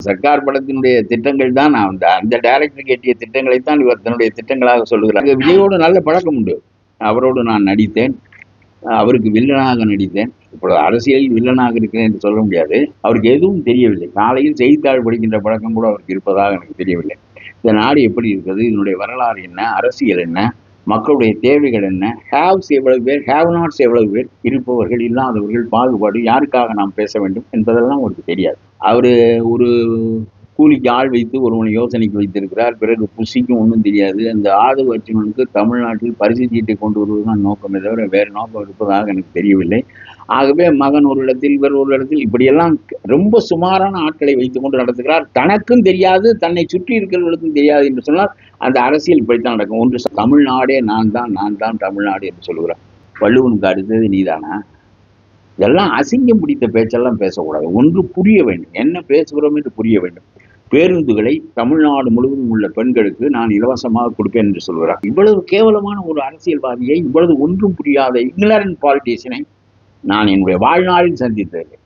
சர்க்கார் படத்தினுடைய திட்டங்கள் தான் நான் அந்த டைரக்டருக்கு எட்டிய திட்டங்களைத்தான் இவர் தன்னுடைய திட்டங்களாக சொல்லுகிறார். விஜயோடு நல்ல பழக்கம் உண்டு. அவரோடு நான் நடித்தேன். அவருக்கு வில்லனாக நடித்தேன். இப்போ அரசியலில் வில்லனாக இருக்கிறேன் என்று சொல்ல முடியாது. அவருக்கு எதுவும் தெரியவில்லை. காலையில் செய்தித்தாள் படிக்கின்ற பழக்கம் கூட அவருக்கு இருப்பதாக எனக்கு தெரியவில்லை. இந்த நாடு எப்படி இருக்கிறது, இதனுடைய வரலாறு என்ன, அரசியல் என்ன, மக்களுடைய தேவைகள் என்ன, ஹேவ்ஸ் எவ்வளவு பேர், ஹேவ் நாட்ஸ் எவ்வளவு பேர், இருப்பவர்கள் இல்லாதவர்கள் பாகுபாடு, யாருக்காக நாம் பேச வேண்டும் என்பதெல்லாம் அவருக்கு தெரியாது. அவரு ஒரு கூலிக்கு ஆள் வைத்து ஒருவனை யோசனைக்கு வைத்திருக்கிறார். பிறகு புஷிக்கும் ஒன்றும் தெரியாது. அந்த ஆதவ அர்ஜுனனுக்கு தமிழ்நாட்டில் பரிசு சீட்டை கொண்டு வருவதுதான் நோக்கமே தவிர வேறு நோக்கம் இருப்பதாக எனக்கு தெரியவில்லை. ஆகவே மகன் ஒரு இடத்தில், இவர் ஒரு இடத்தில், இப்படியெல்லாம் ரொம்ப சுமாரான ஆட்களை வைத்துக் கொண்டு நடத்துகிறார். தனக்கும் தெரியாது, தன்னை சுற்றி இருக்கிறவர்களுக்கும் தெரியாது என்று சொன்னால் அந்த அரசியல் இப்படித்தான் நடக்கும். ஒன்று தமிழ்நாடே நான் தான் தமிழ்நாடு என்று சொல்லுகிறார். வள்ளுவனுக்கு அடுத்தது நீதானா? இதெல்லாம் அசிங்கம் பிடித்த பேச்செல்லாம் பேசக்கூடாது. ஒன்று புரிய வேண்டும், என்ன பேசுகிறோம் என்று புரிய வேண்டும். பேருந்துகளை தமிழ்நாடு முழுவதும் உள்ள பெண்களுக்கு நான் இலவசமாக கொடுப்பேன் என்று சொல்கிறார். இவ்வளவு கேவலமான ஒரு அரசியல்வாதியை, இவ்வளவு ஒன்றும் புரியாத இக்னரண்ட் பாலிட்டிஷியனை நான் என்னுடைய வாழ்நாளில் சந்தித்ததில்லை.